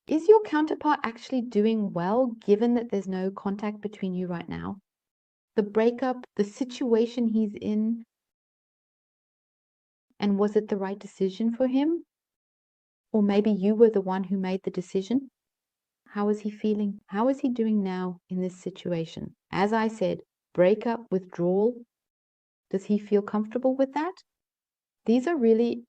Is your counterpart actually doing well, given that there's no contact between you right now? The breakup, the situation he's in, and was it the right decision for him? Or maybe you were the one who made the decision? How is he feeling? How is he doing now in this situation? As I said, breakup, withdrawal. Does he feel comfortable with that? These are really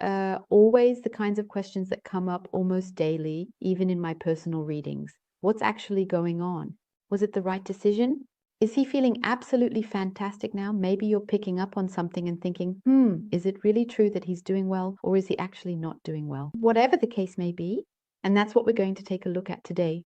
always the kinds of questions that come up almost daily, even in my personal readings. What's actually going on? Was it the right decision? Is he feeling absolutely fantastic now? Maybe you're picking up on something and thinking, is it really true that he's doing well, or is he actually not doing well? Whatever the case may be, and that's what we're going to take a look at today.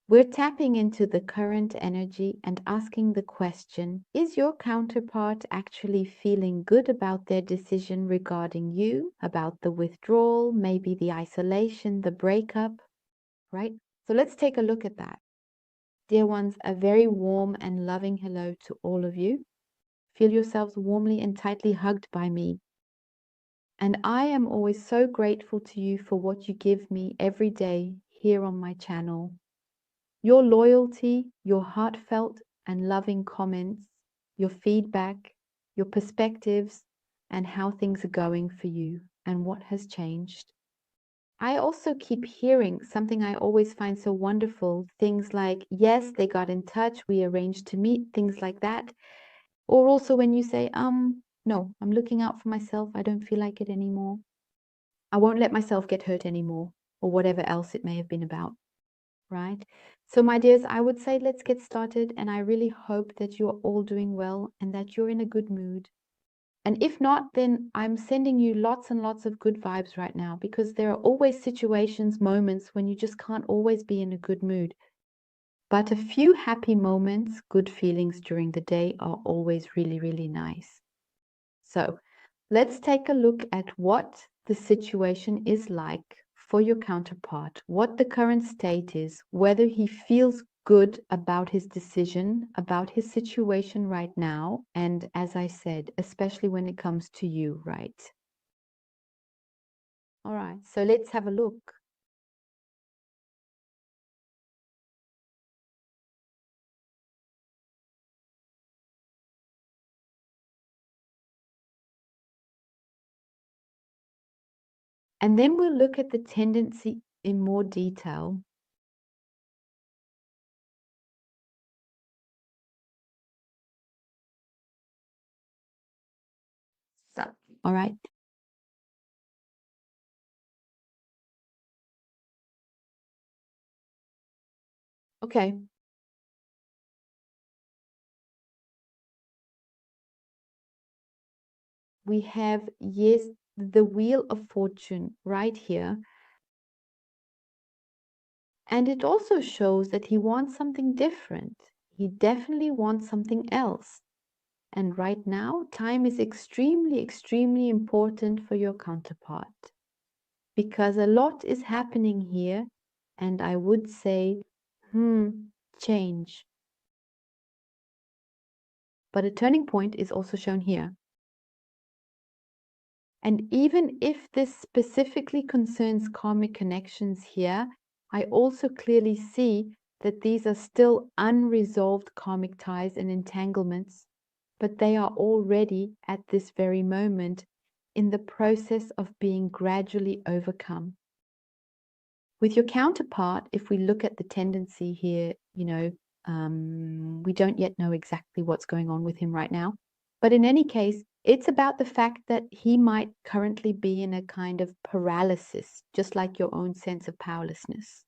We're tapping into the current energy and asking the question, is your counterpart actually feeling good about their decision regarding you, about the withdrawal, maybe the isolation, the breakup, right? So let's take a look at that. Dear ones, a very warm and loving hello to all of you. Feel yourselves warmly and tightly hugged by me. And I am always so grateful to you for what you give me every day here on my channel. Your loyalty, your heartfelt and loving comments, your feedback, your perspectives, and how things are going for you and what has changed. I also keep hearing something I always find so wonderful, things like, yes, they got in touch, we arranged to meet, things like that. Or also when you say, no, I'm looking out for myself, I don't feel like it anymore. I won't let myself get hurt anymore, or whatever else it may have been about. Right? So, my dears, I would say let's get started. And I really hope that you're all doing well and that you're in a good mood. And if not, then I'm sending you lots and lots of good vibes right now, because there are always situations, moments when you just can't always be in a good mood. But a few happy moments, good feelings during the day are always really, really nice. So let's take a look at what the situation is like for your counterpart, what the current state is, whether he feels good about his decision, about his situation right now, and as I said, especially when it comes to you, right? All right, so let's have a look. And then we'll look at the tendency in more detail. So, all right. Okay. We have, yes, the Wheel of Fortune right here. And it also shows that he wants something different. He definitely wants something else. And right now, time is extremely, extremely important for your counterpart, because a lot is happening here. And I would say, change. But a turning point is also shown here. And even if this specifically concerns karmic connections here, I also clearly see that these are still unresolved karmic ties and entanglements, but they are already at this very moment in the process of being gradually overcome. With your counterpart, if we look at the tendency here, we don't yet know exactly what's going on with him right now. But in any case, it's about the fact that he might currently be in a kind of paralysis, just like your own sense of powerlessness.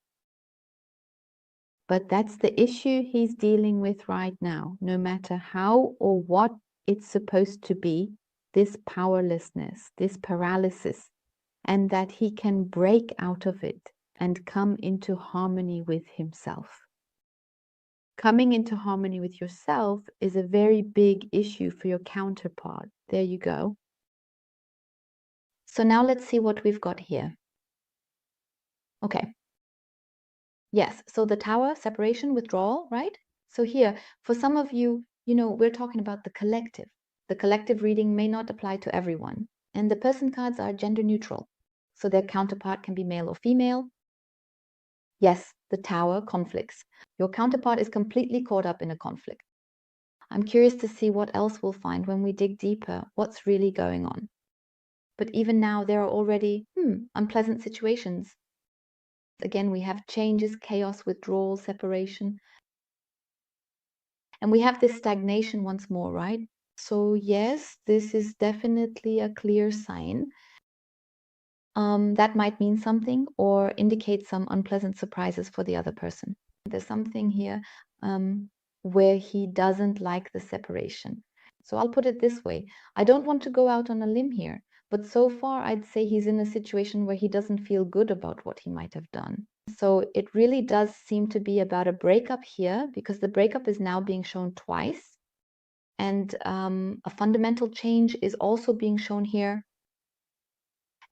But that's the issue he's dealing with right now, no matter how or what it's supposed to be, this powerlessness, this paralysis, and that he can break out of it and come into harmony with himself. Coming into harmony with yourself is a very big issue for your counterpart. There you go. So now let's see what we've got here. Okay. Yes, so the Tower, separation, withdrawal, right? So here, for some of you, we're talking about the collective. The collective reading may not apply to everyone. And the person cards are gender neutral. So their counterpart can be male or female. Yes, the Tower, conflicts. Your counterpart is completely caught up in a conflict. I'm curious to see what else we'll find when we dig deeper, what's really going on. But even now, there are already unpleasant situations. Again, we have changes, chaos, withdrawal, separation. And we have this stagnation once more, right? So yes, this is definitely a clear sign. That might mean something or indicate some unpleasant surprises for the other person. There's something here where he doesn't like the separation. So I'll put it this way. I don't want to go out on a limb here, but so far I'd say he's in a situation where he doesn't feel good about what he might have done. So it really does seem to be about a breakup here, because the breakup is now being shown twice. And a fundamental change is also being shown here.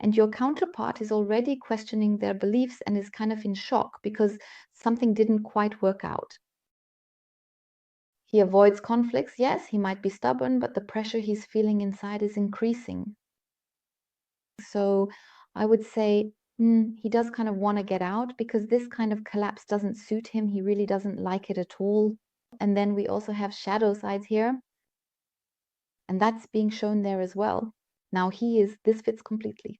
And your counterpart is already questioning their beliefs and is kind of in shock because something didn't quite work out. He avoids conflicts. Yes, he might be stubborn, but the pressure he's feeling inside is increasing. So I would say he does kind of want to get out because this kind of collapse doesn't suit him. He really doesn't like it at all. And then we also have shadow sides here. And that's being shown there as well. Now this fits completely.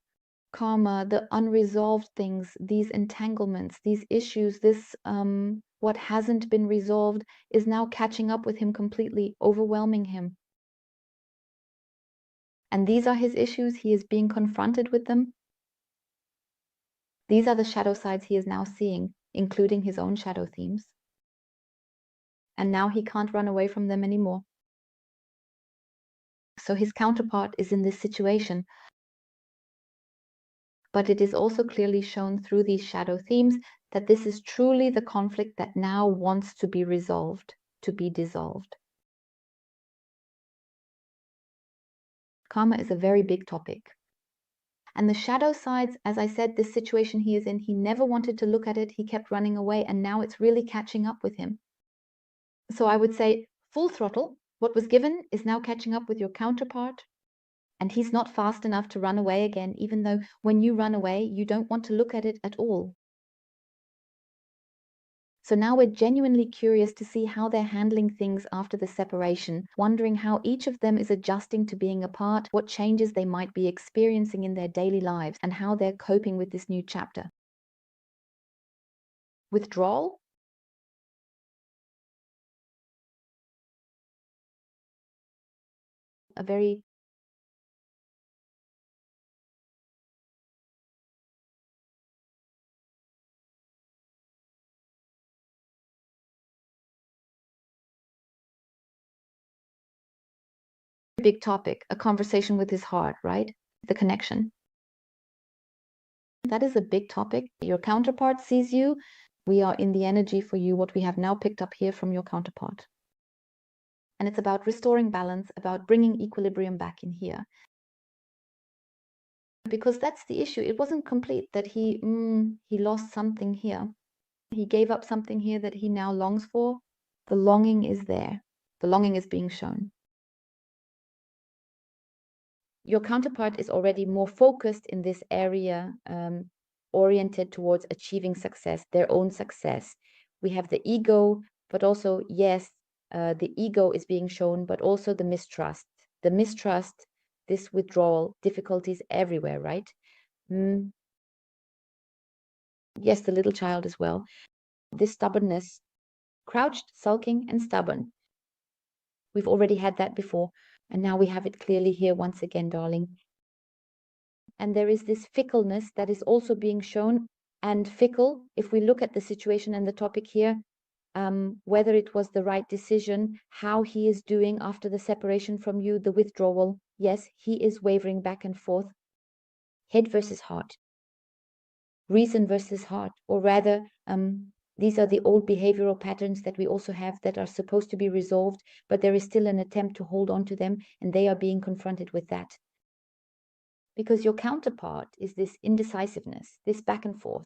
Karma, the unresolved things, these entanglements, these issues, this what hasn't been resolved is now catching up with him completely, overwhelming him. And these are his issues. He is being confronted with them. These are the shadow sides he is now seeing, including his own shadow themes. And now he can't run away from them anymore. So his counterpart is in this situation. But it is also clearly shown through these shadow themes that this is truly the conflict that now wants to be resolved, to be dissolved. Karma is a very big topic. And the shadow sides, as I said, this situation he is in, he never wanted to look at it. He kept running away, and now it's really catching up with him. So I would say full throttle. What was given is now catching up with your counterpart. And he's not fast enough to run away again, even though when you run away, you don't want to look at it at all. So now we're genuinely curious to see how they're handling things after the separation, wondering how each of them is adjusting to being apart, what changes they might be experiencing in their daily lives, and how they're coping with this new chapter. Withdrawal. A very big topic, a conversation with his heart, right? The connection. That is a big topic. Your counterpart sees you. We are in the energy for you, what we have now picked up here from your counterpart. And it's about restoring balance, about bringing equilibrium back in here. Because that's the issue. It wasn't complete, that he lost something here. He gave up something here that he now longs for. The longing is there. The longing is being shown. Your counterpart is already more focused in this area, oriented towards achieving success, their own success. We have the ego, but also, yes, the ego is being shown, but also the mistrust. The mistrust, this withdrawal, difficulties everywhere, right? Yes, the little child as well. This stubbornness, crouched, sulking, and stubborn. We've already had that before, and now we have it clearly here once again, darling. And there is this fickleness that is also being shown. And fickle, if we look at the situation and the topic here, whether it was the right decision, how he is doing after the separation from you, the withdrawal. Yes, he is wavering back and forth. Head versus heart. Reason versus heart, or rather, these are the old behavioral patterns that we also have that are supposed to be resolved, but there is still an attempt to hold on to them, and they are being confronted with that. Because your counterpart is this indecisiveness, this back and forth.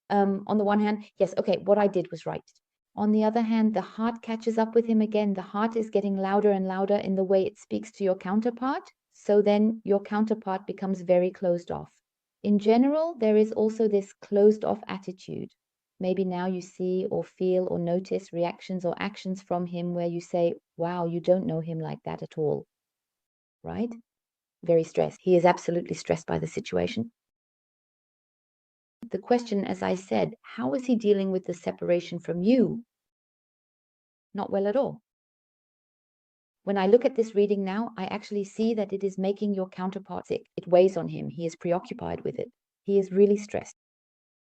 On the one hand, yes, okay, what I did was right. On the other hand, the heart catches up with him again. The heart is getting louder and louder in the way it speaks to your counterpart. So then your counterpart becomes very closed off. In general, there is also this closed off attitude. Maybe now you see or feel or notice reactions or actions from him where you say, wow, you don't know him like that at all, right? Very stressed. He is absolutely stressed by the situation. The question, as I said, how is he dealing with the separation from you? Not well at all. When I look at this reading now, I actually see that it is making your counterpart sick. It weighs on him. He is preoccupied with it. He is really stressed.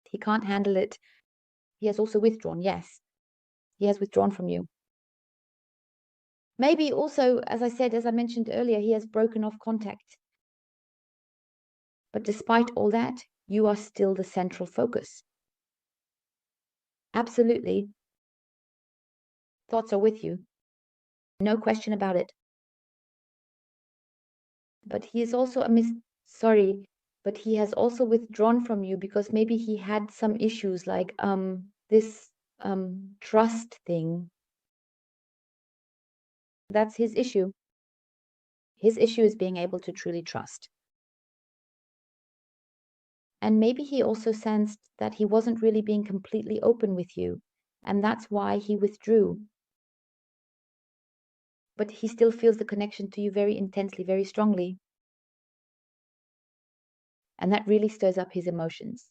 He can't handle it. He has also withdrawn. Yes, he has withdrawn from you. Maybe also, as I said, as I mentioned earlier, he has broken off contact. But despite all that, you are still the central focus. Absolutely. Thoughts are with you. No question about it. But he is also but he has also withdrawn from you because maybe he had some issues like this trust thing. That's his issue. His issue is being able to truly trust. And maybe he also sensed that he wasn't really being completely open with you, and that's why he withdrew. But he still feels the connection to you very intensely, very strongly. And that really stirs up his emotions.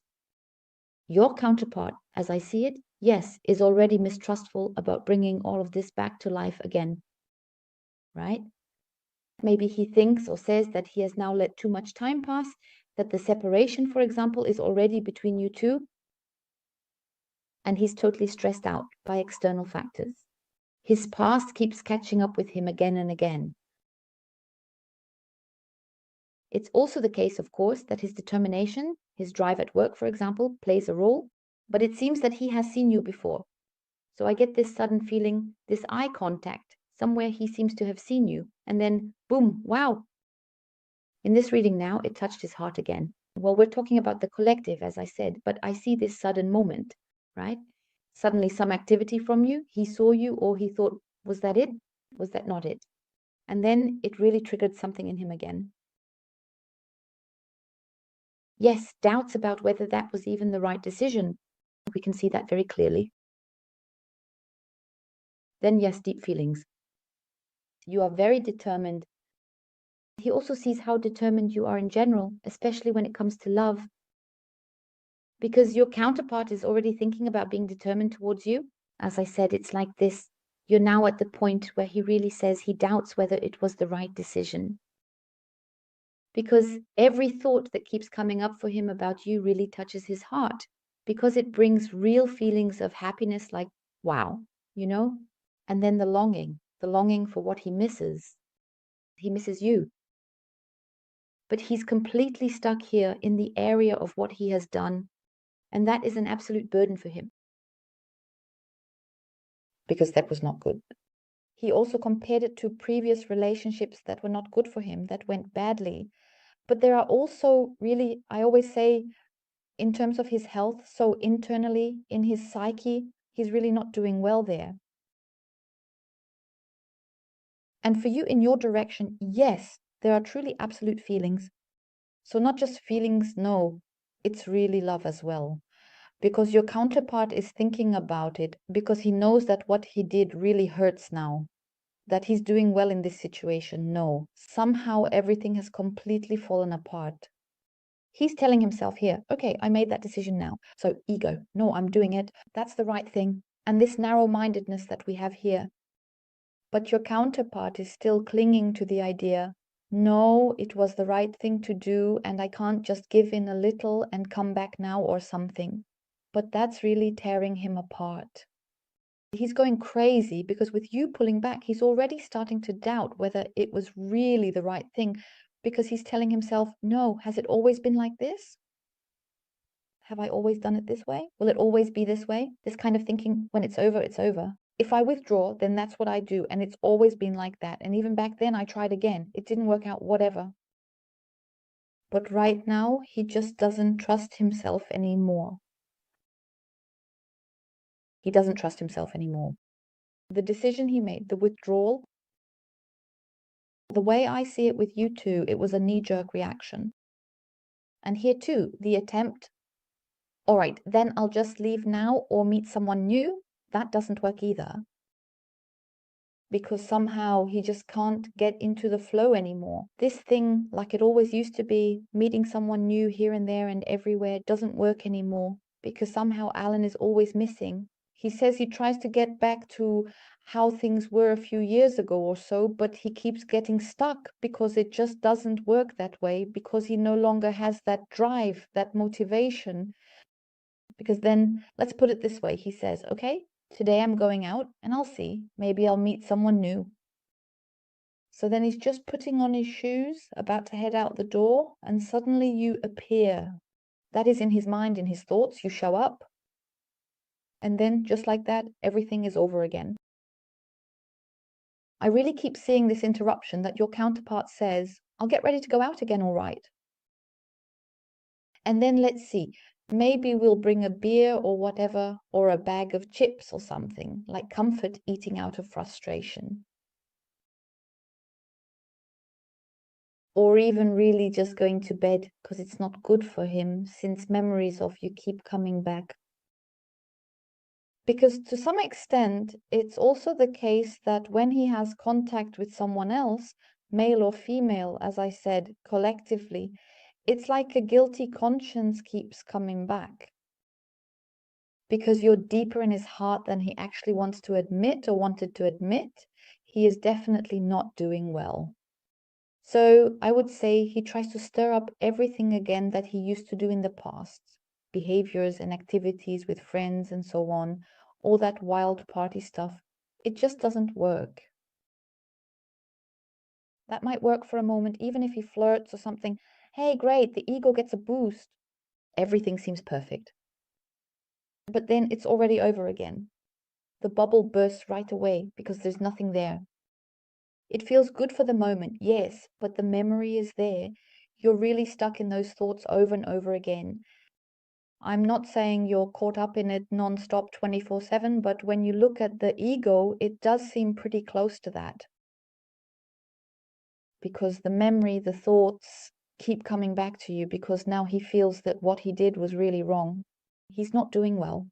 Your counterpart, as I see it, yes, is already mistrustful about bringing all of this back to life again, right? Maybe he thinks or says that he has now let too much time pass, that the separation, for example, is already between you two, and he's totally stressed out by external factors. His past keeps catching up with him again and again. It's also the case, of course, that his determination, his drive at work, for example, plays a role, but it seems that he has seen you before. So I get this sudden feeling, this eye contact, somewhere he seems to have seen you, and then boom, wow. In this reading now, it touched his heart again. Well, we're talking about the collective, as I said, but I see this sudden moment, right? Suddenly some activity from you, he saw you, or he thought, was that it? Was that not it? And then it really triggered something in him again. Yes, doubts about whether that was even the right decision. We can see that very clearly. Then, yes, deep feelings. You are very determined. He also sees how determined you are in general, especially when it comes to love. Because your counterpart is already thinking about being determined towards you. As I said, it's like this. You're now at the point where he really says he doubts whether it was the right decision. Because every thought that keeps coming up for him about you really touches his heart. Because it brings real feelings of happiness like, wow, you know? And then the longing for what he misses. He misses you. But he's completely stuck here in the area of what he has done. And that is an absolute burden for him. Because that was not good. He also compared it to previous relationships that were not good for him, that went badly. But there are also really, I always say, in terms of his health, so internally, in his psyche, he's really not doing well there. And for you, in your direction, yes, there are truly absolute feelings. So not just feelings, no, it's really love as well. Because your counterpart is thinking about it, because he knows that what he did really hurts now. That he's doing well in this situation. No, somehow everything has completely fallen apart. He's telling himself here, okay, I made that decision now. So ego, no, I'm doing it. That's the right thing. And this narrow-mindedness that we have here. But your counterpart is still clinging to the idea, no, it was the right thing to do, and I can't just give in a little and come back now or something. But that's really tearing him apart. He's going crazy because with you pulling back, he's already starting to doubt whether it was really the right thing, because he's telling himself, no, has it always been like this? Have I always done it this way? Will it always be this way? This kind of thinking, when it's over, it's over. If I withdraw, then that's what I do. And it's always been like that. And even back then, I tried again. It didn't work out, whatever. But right now, he just doesn't trust himself anymore. He doesn't trust himself anymore. The decision he made, the withdrawal, the way I see it with you two, it was a knee-jerk reaction. And here too, the attempt, all right, then I'll just leave now or meet someone new. That doesn't work either. Because somehow he just can't get into the flow anymore. This thing, like it always used to be, meeting someone new here and there and everywhere, doesn't work anymore because somehow Alan is always missing. He says he tries to get back to how things were a few years ago or so, but he keeps getting stuck because it just doesn't work that way, because he no longer has that drive, that motivation. Because then, let's put it this way, he says, okay, today I'm going out and I'll see. Maybe I'll meet someone new. So then he's just putting on his shoes, about to head out the door, and suddenly you appear. That is in his mind, in his thoughts. You show up. And then, just like that, everything is over again. I really keep seeing this interruption that your counterpart says, I'll get ready to go out again, all right. And then let's see, maybe we'll bring a beer or whatever, or a bag of chips or something, like comfort eating out of frustration. Or even really just going to bed because it's not good for him, since memories of you keep coming back. Because to some extent, it's also the case that when he has contact with someone else, male or female, as I said, collectively, it's like a guilty conscience keeps coming back. Because you're deeper in his heart than he actually wants to admit or wanted to admit, he is definitely not doing well. So I would say he tries to stir up everything again that he used to do in the past, behaviors and activities with friends and so on, all that wild party stuff. It just doesn't work. That might work for a moment, even if he flirts or something. Hey, great, the ego gets a boost. Everything seems perfect. But then it's already over again. The bubble bursts right away because there's nothing there. It feels good for the moment, yes, but the memory is there. You're really stuck in those thoughts over and over again. I'm not saying you're caught up in it non-stop 24/7, but when you look at the ego, it does seem pretty close to that. Because the memory, the thoughts keep coming back to you because now he feels that what he did was really wrong. He's not doing well.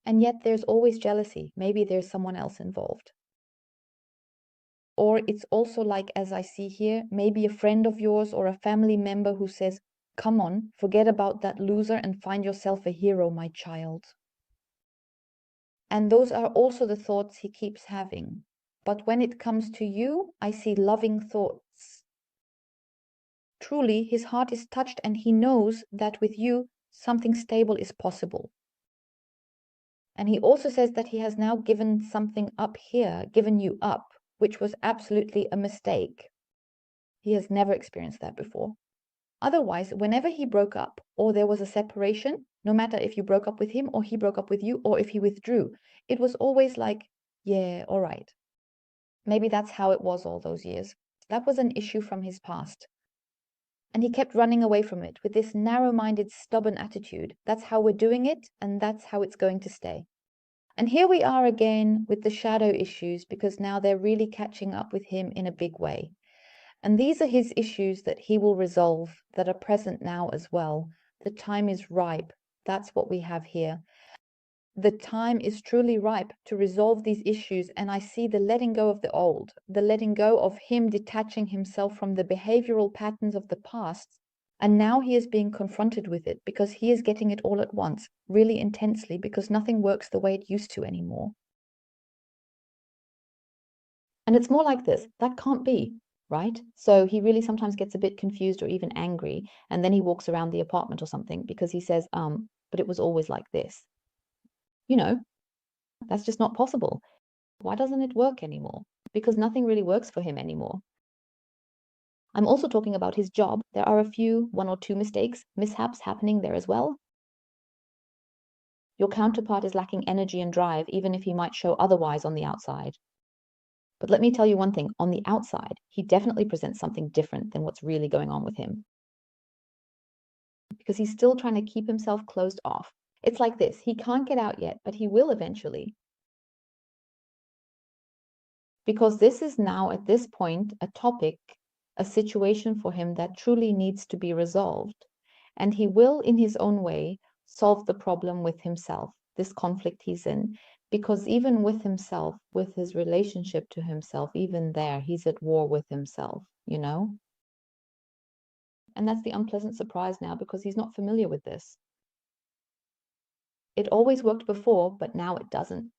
And yet there's always jealousy. Maybe there's someone else involved. Or it's also like, as I see here, maybe a friend of yours or a family member who says, come on, forget about that loser and find yourself a hero, my child. And those are also the thoughts he keeps having. But when it comes to you, I see loving thoughts. Truly, his heart is touched and he knows that with you, something stable is possible. And he also says that he has now given something up here, given you up, which was absolutely a mistake. He has never experienced that before. Otherwise, whenever he broke up or there was a separation, no matter if you broke up with him or he broke up with you or if he withdrew, it was always like, yeah, all right. Maybe that's how it was all those years. That was an issue from his past. And he kept running away from it with this narrow-minded, stubborn attitude. That's how we're doing it, and that's how it's going to stay. And here we are again with the shadow issues, because now they're really catching up with him in a big way. And these are his issues that he will resolve, that are present now as well. The time is ripe. That's what we have here. The time is truly ripe to resolve these issues, and I see the letting go of the old, the letting go of him detaching himself from the behavioral patterns of the past. And now he is being confronted with it because he is getting it all at once, really intensely, because nothing works the way it used to anymore. And it's more like this, that can't be, right? So he really sometimes gets a bit confused or even angry, and then he walks around the apartment or something because he says, but it was always like this. You know, that's just not possible. Why doesn't it work anymore? Because nothing really works for him anymore. I'm also talking about his job. There are a few, one or two mishaps happening there as well. Your counterpart is lacking energy and drive, even if he might show otherwise on the outside. But let me tell you one thing, on the outside, he definitely presents something different than what's really going on with him. Because he's still trying to keep himself closed off. It's like this, he can't get out yet, but he will eventually. Because this is now, at this point, a topic, a situation for him that truly needs to be resolved. And he will, in his own way, solve the problem with himself, this conflict he's in. Because even with himself, with his relationship to himself, even there, he's at war with himself, you know? And that's the unpleasant surprise now, because he's not familiar with this. It always worked before, but now it doesn't.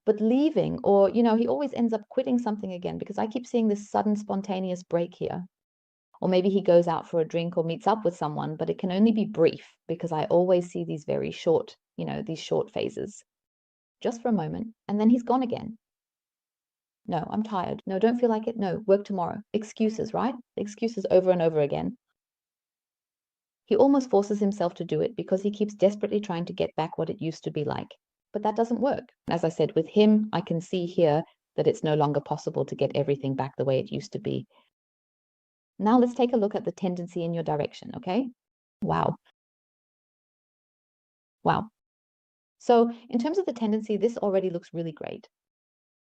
But leaving, or, you know, he always ends up quitting something again, because I keep seeing this sudden spontaneous break here. Or maybe he goes out for a drink or meets up with someone, but it can only be brief, because I always see these very short, you know, these short phases. Just for a moment, and then he's gone again. No, I'm tired. No, don't feel like it. No, work tomorrow. Excuses, right? Excuses over and over again. He almost forces himself to do it because he keeps desperately trying to get back what it used to be like. But that doesn't work. As I said, with him, I can see here that it's no longer possible to get everything back the way it used to be. Now let's take a look at the tendency in your direction, okay? Wow. Wow. So in terms of the tendency, this already looks really great.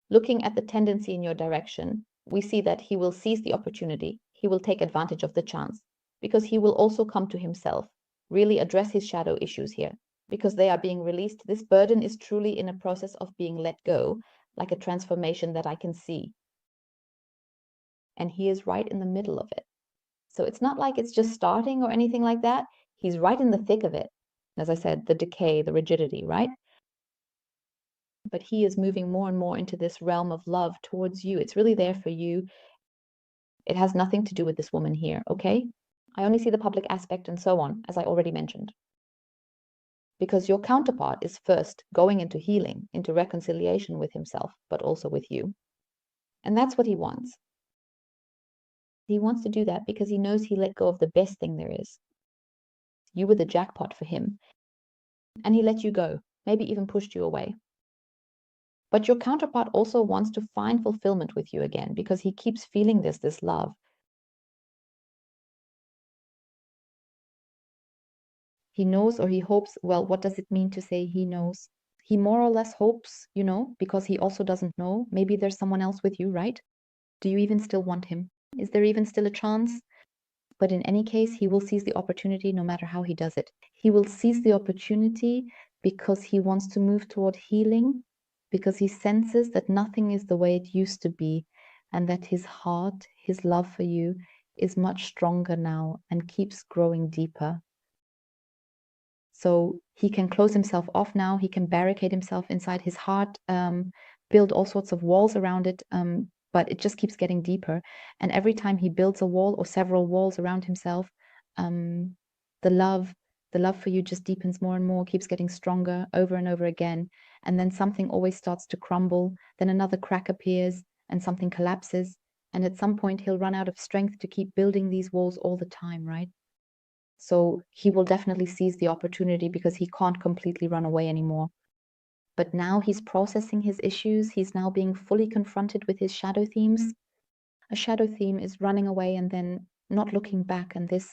Looking at the tendency in your direction, we see that he will seize the opportunity. He will take advantage of the chance, because he will also come to himself, really address his shadow issues here, because they are being released. This burden is truly in a process of being let go, like a transformation that I can see. And he is right in the middle of it. So it's not like it's just starting or anything like that. He's right in the thick of it. As I said, the decay, the rigidity, right? But he is moving more and more into this realm of love towards you. It's really there for you. It has nothing to do with this woman here, okay? I only see the public aspect and so on, as I already mentioned. Because your counterpart is first going into healing, into reconciliation with himself, but also with you. And that's what he wants. He wants to do that because he knows he let go of the best thing there is. You were the jackpot for him. And he let you go, maybe even pushed you away. But your counterpart also wants to find fulfillment with you again, because he keeps feeling this love. He knows, or he hopes. Well, what does it mean to say he knows? He more or less hopes, you know, because he also doesn't know. Maybe there's someone else with you, right? Do you even still want him? Is there even still a chance? But in any case, he will seize the opportunity no matter how he does it. He will seize the opportunity because he wants to move toward healing, because he senses that nothing is the way it used to be, and that his heart, his love for you, is much stronger now and keeps growing deeper. So he can close himself off now. He can barricade himself inside his heart, build all sorts of walls around it, but it just keeps getting deeper. And every time he builds a wall or several walls around himself, the love for you just deepens more and more, keeps getting stronger over and over again. And then something always starts to crumble. Then another crack appears and something collapses. And at some point, he'll run out of strength to keep building these walls all the time, right? So he will definitely seize the opportunity because he can't completely run away anymore. But now he's processing his issues. He's now being fully confronted with his shadow themes. A shadow theme is running away and then not looking back, and this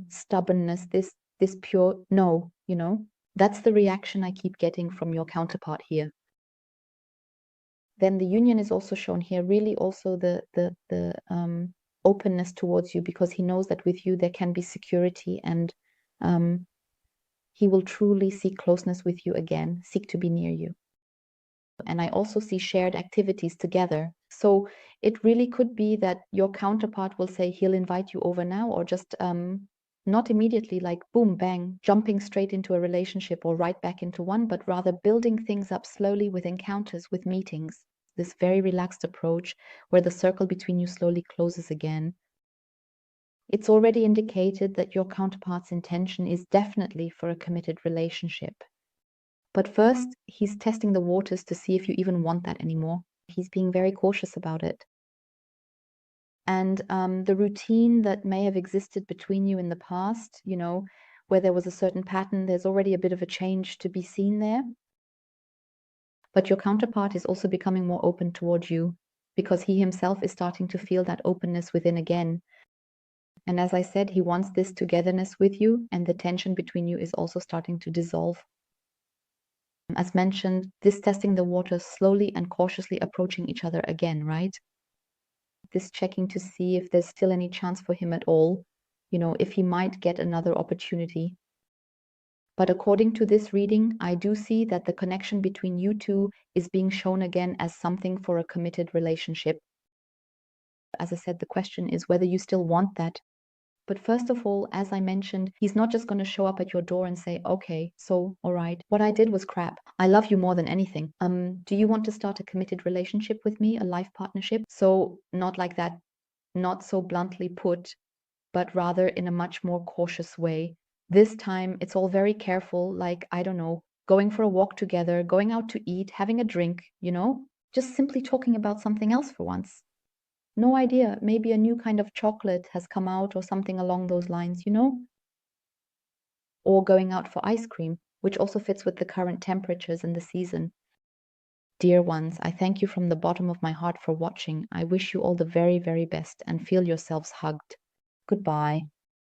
stubbornness, this pure no, you know, that's the reaction I keep getting from your counterpart here. Then the union is also shown here, really also the openness towards you, because he knows that with you there can be security, and he will truly seek closeness with you again, seek to be near you. And I also see shared activities together. So it really could be that your counterpart will say he'll invite you over now, or just not immediately like boom, bang, jumping straight into a relationship or right back into one, but rather building things up slowly with encounters, with meetings. This very relaxed approach where the circle between you slowly closes again. It's already indicated that your counterpart's intention is definitely for a committed relationship. But first, he's testing the waters to see if you even want that anymore. He's being very cautious about it. And the routine that may have existed between you in the past, you know, where there was a certain pattern, there's already a bit of a change to be seen there. But your counterpart is also becoming more open towards you, because he himself is starting to feel that openness within again. And as I said, he wants this togetherness with you, and the tension between you is also starting to dissolve. As mentioned, this testing the waters, slowly and cautiously approaching each other again, right? This checking to see if there's still any chance for him at all. if he might get another opportunity. But according to this reading, I do see that the connection between you two is being shown again as something for a committed relationship. As I said, the question is whether you still want that. But first of all, as I mentioned, he's not just going to show up at your door and say, okay, so, all right, what I did was crap. I love you more than anything. Do you want to start a committed relationship with me, a life partnership? So not like that, not so bluntly put, but rather in a much more cautious way. This time, it's all very careful, like, I don't know, going for a walk together, going out to eat, having a drink, just simply talking about something else for once. No idea, maybe a new kind of chocolate has come out or something along those lines, Or going out for ice cream, which also fits with the current temperatures and the season. Dear ones, I thank you from the bottom of my heart for watching. I wish you all the very, very best and feel yourselves hugged. Goodbye.